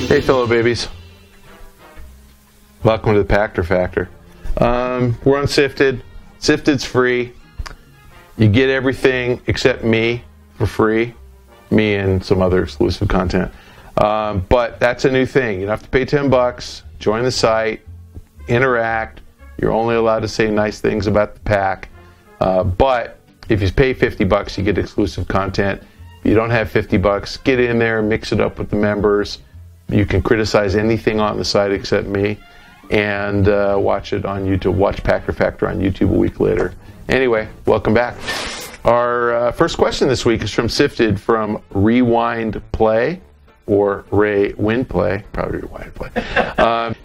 Hey, fellow babies. Welcome to the Pachter Factor. We're on SIFTD. SIFTD's free. You get everything except me for free. Me and some other exclusive content. But that's a new thing. You don't have to pay $10. Join the site. Interact. You're only allowed to say nice things about the pack. But if you pay $50, you get exclusive content. If you don't have $50, get in there, mix it up with the members. You can criticize anything on the site except me, and watch it on YouTube. Watch Pachter Factor on YouTube a week later. Anyway, welcome back. Our first question this week is from SIFTD from Rewind Play, or Ray Win Play, probably Rewind Play.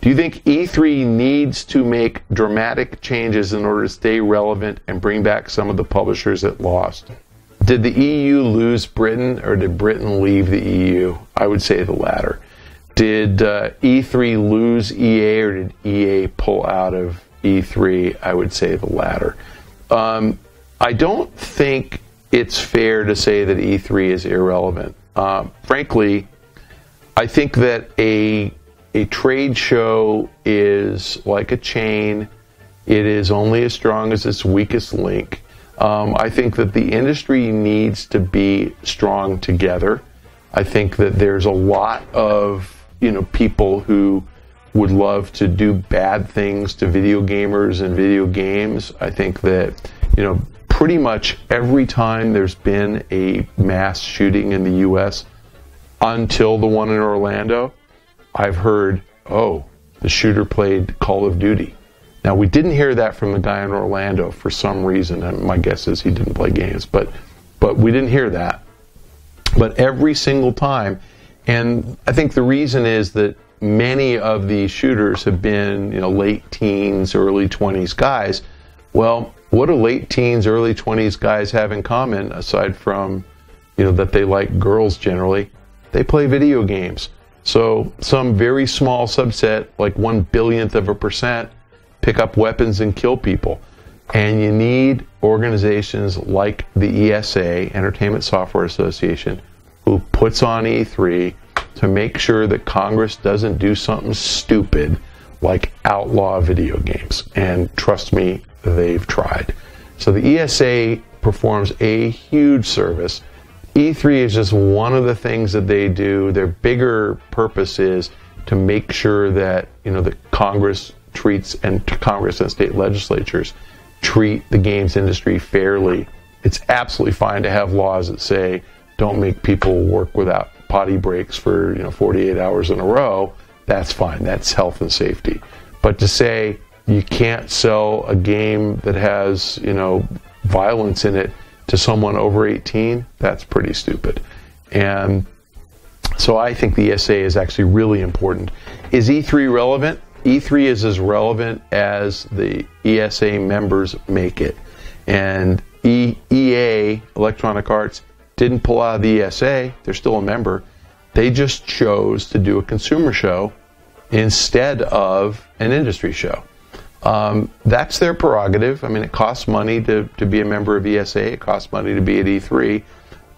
Do you think E3 needs to make dramatic changes in order to stay relevant and bring back some of the publishers it lost? Did the EU lose Britain, or did Britain leave the EU? I would say the latter. Did E3 lose EA, or did EA pull out of E3? I would say the latter. I don't think it's fair to say that E3 is irrelevant. Frankly, I think that a trade show is like a chain. It is only as strong as its weakest link. I think that the industry needs to be strong together. I think that there's a lot of people who would love to do bad things to video gamers and video games. I think that, pretty much every time there's been a mass shooting in the U.S. until the one in Orlando, I've heard, oh, the shooter played Call of Duty. Now, we didn't hear that from the guy in Orlando for some reason, and my guess is he didn't play games, but we didn't hear that. But every single time, and I think the reason is that many of these shooters have been, late teens, early 20s guys. Well, what do late teens, early 20s guys have in common, aside from, that they like girls generally? They play video games. So some very small subset, like 1/1000%, pick up weapons and kill people. And you need organizations like the ESA, Entertainment Software Association, who puts on E3 to make sure that Congress doesn't do something stupid like outlaw video games. And trust me, they've tried. So the ESA performs a huge service. E3 is just one of the things that they do. Their bigger purpose is to make sure that, the Congress treats, and Congress and state legislatures treat the games industry fairly. It's absolutely fine to have laws that say don't make people work without potty breaks for 48 hours in a row. That's fine. That's health and safety. But to say you can't sell a game that has violence in it to someone over 18, that's pretty stupid. And so I think the ESA is actually really important. Is E3 relevant? E3 is as relevant as the ESA members make it. And EA, Electronic Arts, didn't pull out of the ESA. They're still a member. They just chose to do a consumer show instead of an industry show. That's their prerogative. I mean, it costs money to be a member of ESA. It costs money to be at E3.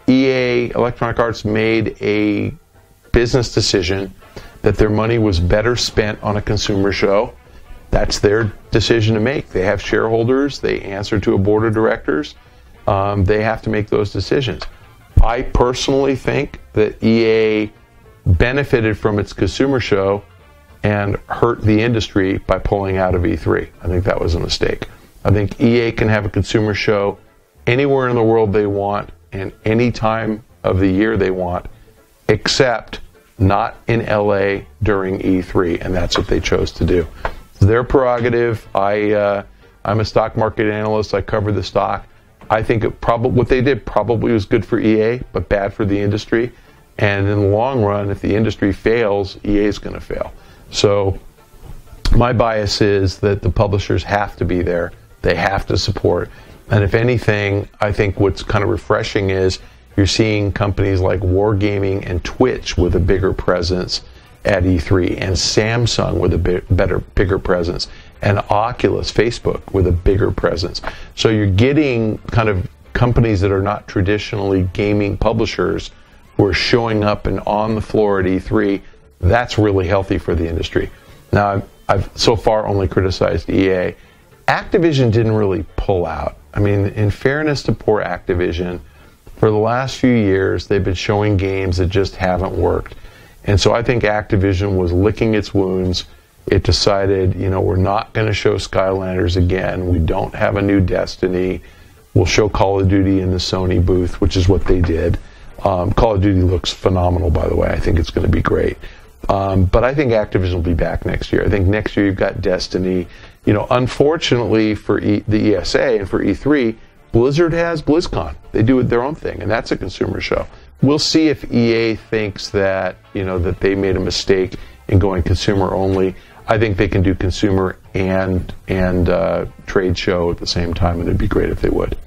EA, Electronic Arts, made a business decision that their money was better spent on a consumer show. That's their decision to make. They have shareholders. They answer to a board of directors. They have to make those decisions. I personally think that EA benefited from its consumer show and hurt the industry by pulling out of E3. I think that was a mistake. I think EA can have a consumer show anywhere in the world they want and any time of the year they want, except not in LA during E3, and that's what they chose to do. It's their prerogative. I'm a stock market analyst. I cover the stock. I think what they did probably was good for EA, but bad for the industry. And in the long run, if the industry fails, EA is going to fail. So my bias is that the publishers have to be there. They have to support. And if anything, I think what's kind of refreshing is you're seeing companies like Wargaming and Twitch with a bigger presence at E3, and Samsung with a bigger presence, and Oculus, Facebook with a bigger presence. So you're getting kind of companies that are not traditionally gaming publishers who are showing up and on the floor at E3. That's really healthy for the industry. Now, I've so far only criticized EA. Activision didn't really pull out. I mean, in fairness to poor Activision, for the last few years, they've been showing games that just haven't worked. And so I think Activision was licking its wounds. It decided, we're not going to show Skylanders again. We don't have a new Destiny. We'll show Call of Duty in the Sony booth, which is what they did. Call of Duty looks phenomenal, by the way. I think it's going to be great. But I think Activision will be back next year. I think next year you've got Destiny. Unfortunately for the ESA and for E3, Blizzard has BlizzCon. They do their own thing, and that's a consumer show. We'll see if EA thinks that, that they made a mistake in going consumer only. I think they can do consumer and trade show at the same time, and it'd be great if they would.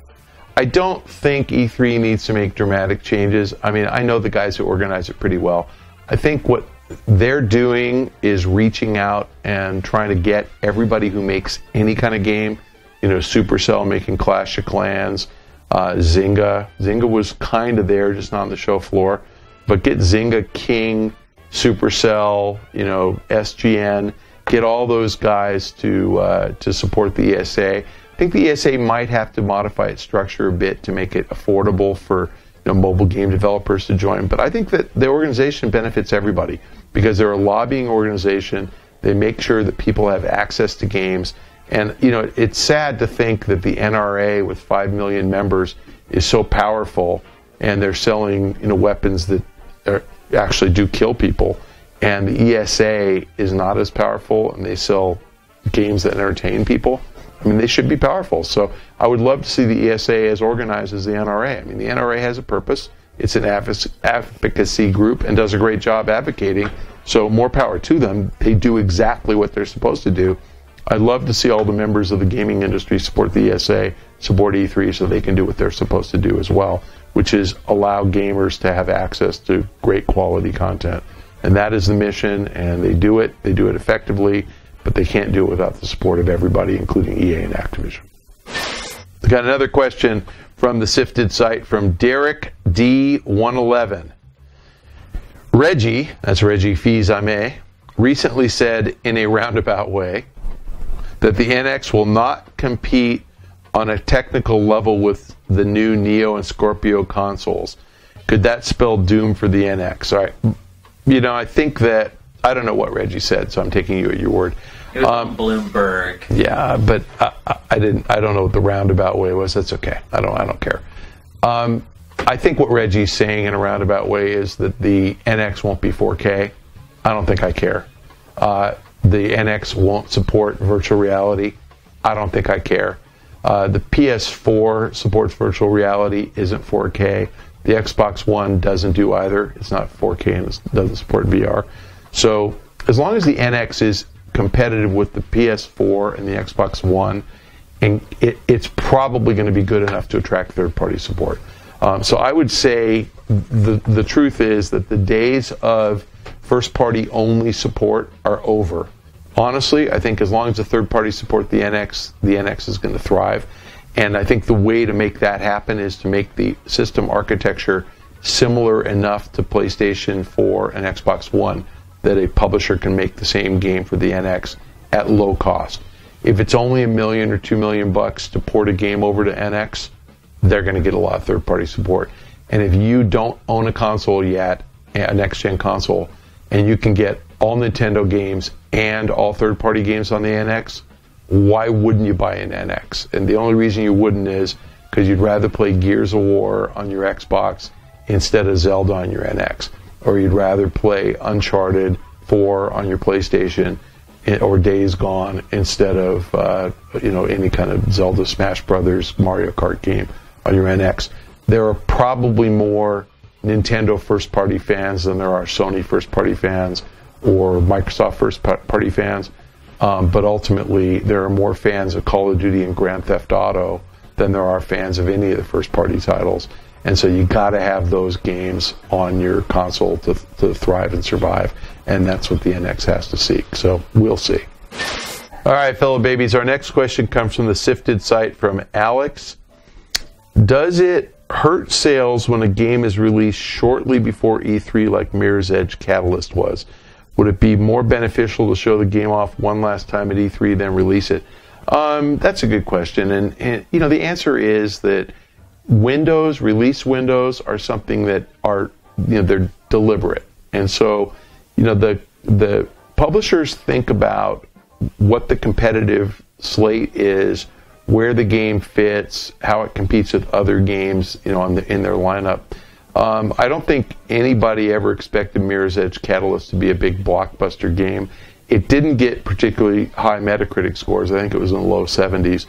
I don't think E3 needs to make dramatic changes. I mean, I know the guys who organize it pretty well. I think what they're doing is reaching out and trying to get everybody who makes any kind of game, Supercell making Clash of Clans, Zynga. Zynga was kind of there, just not on the show floor. But get Zynga, King, Supercell, SGN, get all those guys to support the ESA. I think the ESA might have to modify its structure a bit to make it affordable for mobile game developers to join. But I think that the organization benefits everybody because they're a lobbying organization. They make sure that people have access to games. And, it's sad to think that the NRA with 5 million members is so powerful and they're selling, weapons that actually do kill people. And the ESA is not as powerful and they sell games that entertain people. I mean, they should be powerful. So I would love to see the ESA as organized as the NRA. I mean, the NRA has a purpose. It's an advocacy group and does a great job advocating. So more power to them. They do exactly what they're supposed to do. I'd love to see all the members of the gaming industry support the ESA, support E3 so they can do what they're supposed to do as well, which is allow gamers to have access to great quality content. And that is the mission, and they do it effectively, but they can't do it without the support of everybody, including EA and Activision. We got another question from the SIFTD site from Derek D111. Reggie, that's Reggie Fils-Aimé, recently said in a roundabout way that the NX will not compete on a technical level with the new Neo and Scorpio consoles. Could that spell doom for the NX? All right. I think that, I don't know what Reggie said, so I'm taking you at your word. It was on Bloomberg. Yeah, but I don't know what the roundabout way was. That's okay. I don't care. I think what Reggie's saying in a roundabout way is that the NX won't be 4K. I don't think I care. The NX won't support virtual reality. I don't think I care. The PS4 supports virtual reality, isn't 4K. The Xbox One doesn't do either. It's not 4K and it doesn't support VR. So as long as the NX is competitive with the PS4 and the Xbox One, and it's probably going to be good enough to attract third-party support. So I would say the truth is that the days of first-party only support are over. Honestly, I think as long as the third-party support the NX is going to thrive. And I think the way to make that happen is to make the system architecture similar enough to PlayStation 4 and Xbox One that a publisher can make the same game for the NX at low cost. If it's only $1 million or $2 million to port a game over to NX, they're going to get a lot of third-party support. And if you don't own a console yet, a next-gen console, and you can get all Nintendo games and all third-party games on the NX, why wouldn't you buy an NX? And the only reason you wouldn't is because you'd rather play Gears of War on your Xbox instead of Zelda on your NX. Or you'd rather play Uncharted 4 on your PlayStation or Days Gone instead of any kind of Zelda, Smash Brothers, Mario Kart game on your NX. There are probably more Nintendo first-party fans than there are Sony first-party fans or Microsoft first-party fans. But ultimately, there are more fans of Call of Duty and Grand Theft Auto than there are fans of any of the first-party titles. And so you got to have those games on your console to thrive and survive. And that's what the NX has to seek. So we'll see. All right, fellow babies, our next question comes from the SIFTD site from Alex. Does it hurt sales when a game is released shortly before E3 like Mirror's Edge Catalyst was? Would it be more beneficial to show the game off one last time at E3 than release it? That's a good question, and the answer is that release windows are something that are they're deliberate, and so the publishers think about what the competitive slate is, where the game fits, how it competes with other games, in their lineup. I don't think anybody ever expected Mirror's Edge Catalyst to be a big blockbuster game. It didn't get particularly high Metacritic scores. I think it was in the low 70s.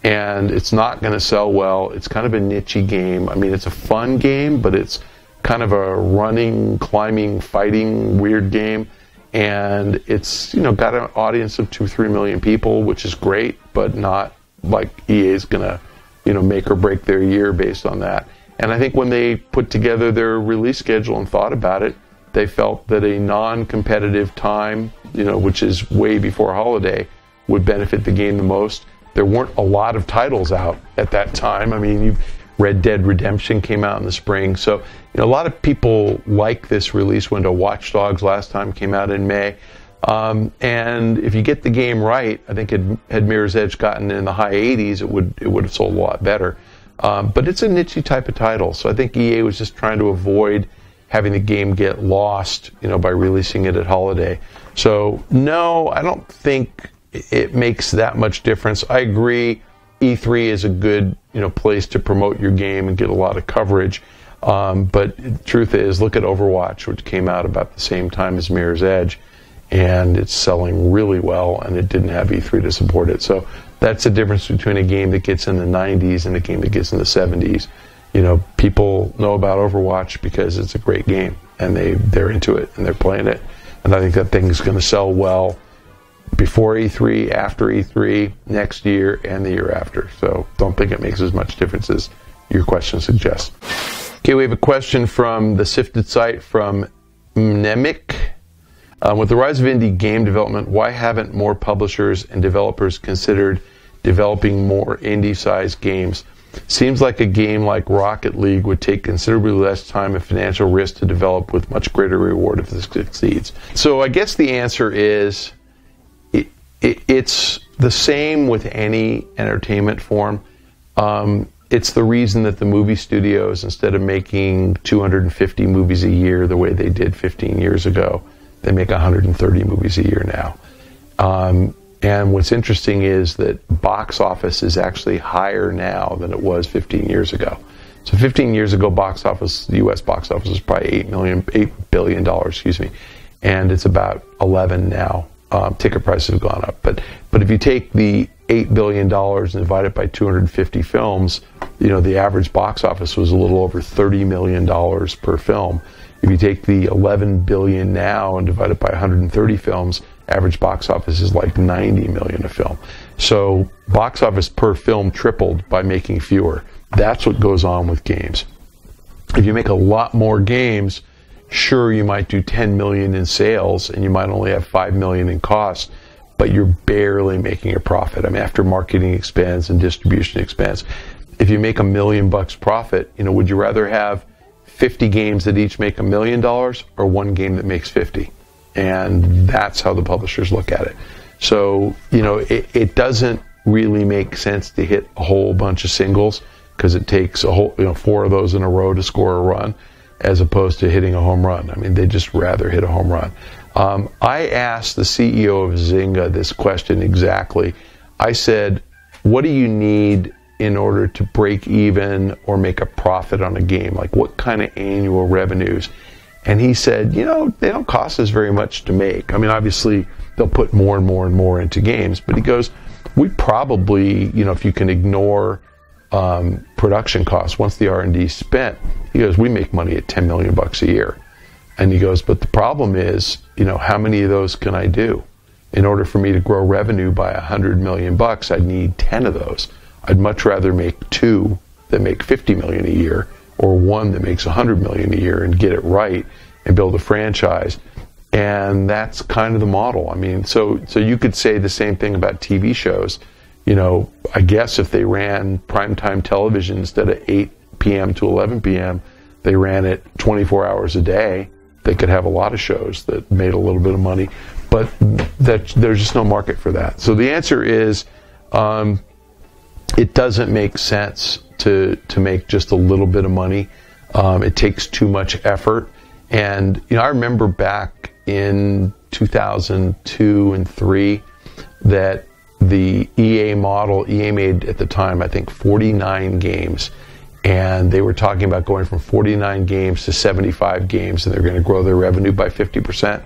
And it's not going to sell well. It's kind of a niche-y game. I mean, it's a fun game, but it's kind of a running, climbing, fighting, weird game. And it's, got an audience of 2-3 million people, which is great, but not like EA's going to, make or break their year based on that. And I think when they put together their release schedule and thought about it, they felt that a non-competitive time, which is way before holiday, would benefit the game the most. There weren't a lot of titles out at that time. I mean, Red Dead Redemption came out in the spring. So, a lot of people like this release window. Watch Dogs last time came out in May. And if you get the game right, I think had Mirror's Edge gotten in the high 80s, it would have sold a lot better. But it's a niche type of title. So I think EA was just trying to avoid having the game get lost, by releasing it at holiday. So no, I don't think it makes that much difference. I agree, E3 is a good, place to promote your game and get a lot of coverage. But the truth is, look at Overwatch, which came out about the same time as Mirror's Edge, and it's selling really well, and it didn't have E3 to support it. So that's the difference between a game that gets in the 90s and a game that gets in the 70s. People know about Overwatch because it's a great game, and they're into it, and they're playing it. And I think that thing's going to sell well before E3, after E3, next year, and the year after. So don't think it makes as much difference as your question suggests. Okay, we have a question from the SIFTD site from Mnemic. With the rise of indie game development, why haven't more publishers and developers considered developing more indie-sized games? Seems like a game like Rocket League would take considerably less time and financial risk to develop with much greater reward if it succeeds. So I guess the answer is it's the same with any entertainment form. It's the reason that the movie studios, instead of making 250 movies a year the way they did 15 years ago, they make 130 movies a year now. And what's interesting is that box office is actually higher now than it was 15 years ago. So 15 years ago, the U.S. box office was probably $8 billion, and it's about 11 now. Ticket prices have gone up. But if you take the $8 billion and divide it by 250 films, the average box office was a little over $30 million per film. If you take the 11 billion now and divide it by 130 films, average box office is like 90 million a film. So box office per film tripled by making fewer. That's what goes on with games. If you make a lot more games, sure, you might do 10 million in sales and you might only have 5 million in costs, but you're barely making a profit. I mean, after marketing expense and distribution expense, if you make $1 million profit, would you rather have 50 games that each make $1 million or one game that makes 50? And that's how the publishers look at it. So, it doesn't really make sense to hit a whole bunch of singles because it takes a whole, 4 of those in a row to score a run as opposed to hitting a home run. I mean, they just rather hit a home run. I asked the CEO of Zynga this question exactly. I said, what do you need in order to break even or make a profit on a game? Like, what kind of annual revenues? And he said, they don't cost us very much to make. I mean, obviously, they'll put more and more and more into games. But he goes, we probably, if you can ignore production costs, once the R&D is spent, he goes, we make money at $10 million a year. And he goes, but the problem is, how many of those can I do? In order for me to grow revenue by $100 million, I'd need 10 of those. I'd much rather make 2 that make $50 million a year, or 1 that makes $100 million a year and get it right and build a franchise. And that's kind of the model. I mean, so you could say the same thing about TV shows. I guess if they ran primetime television instead of 8 p.m. to 11 p.m., they ran it 24 hours a day, they could have a lot of shows that made a little bit of money, but that there's just no market for that. So the answer is, it doesn't make sense to make just a little bit of money. It takes too much effort. And I remember back in 2002 and 3 that the EA made at the time, I think, 49 games. And they were talking about going from 49 games to 75 games, and they're going to grow their revenue by 50%.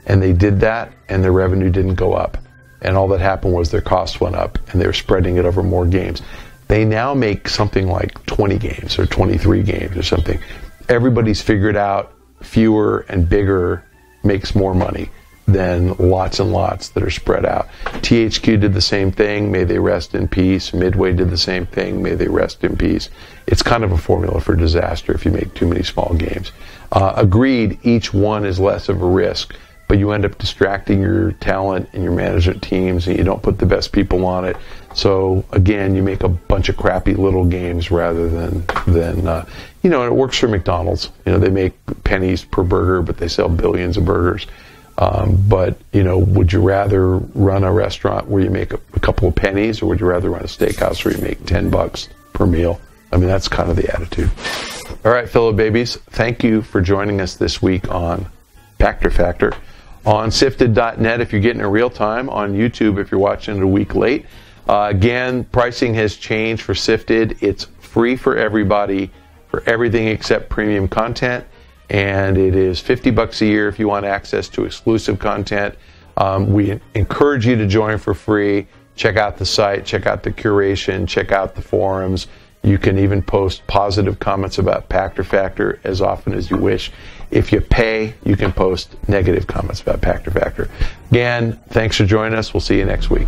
And they did that, and their revenue didn't go up. And all that happened was their costs went up, and they were spreading it over more games. They now make something like 20 games or 23 games or something. Everybody's figured out fewer and bigger makes more money than lots and lots that are spread out. THQ did the same thing, may they rest in peace. Midway did the same thing, may they rest in peace. It's kind of a formula for disaster if you make too many small games. Agreed, each one is less of a risk, but you end up distracting your talent and your management teams, and you don't put the best people on it. So again, you make a bunch of crappy little games rather than and it works for McDonald's. They make pennies per burger, but they sell billions of burgers. But would you rather run a restaurant where you make a couple of pennies, or would you rather run a steakhouse where you make $10 per meal? I mean, that's kind of the attitude. All right, fellow babies, thank you for joining us this week on Pachter Factor. On SIFTD.net if you're getting it real time, on YouTube if you're watching it a week late. Again, pricing has changed for SIFTD. It's free for everybody for everything except premium content, and it is $50 a year if you want access to exclusive content. We encourage you to join for free. Check out the site, check out the curation, check out the forums. You can even post positive comments about Pachter Factor as often as you wish. If you pay, you can post negative comments about Pachter Factor. Again, thanks for joining us. We'll see you next week.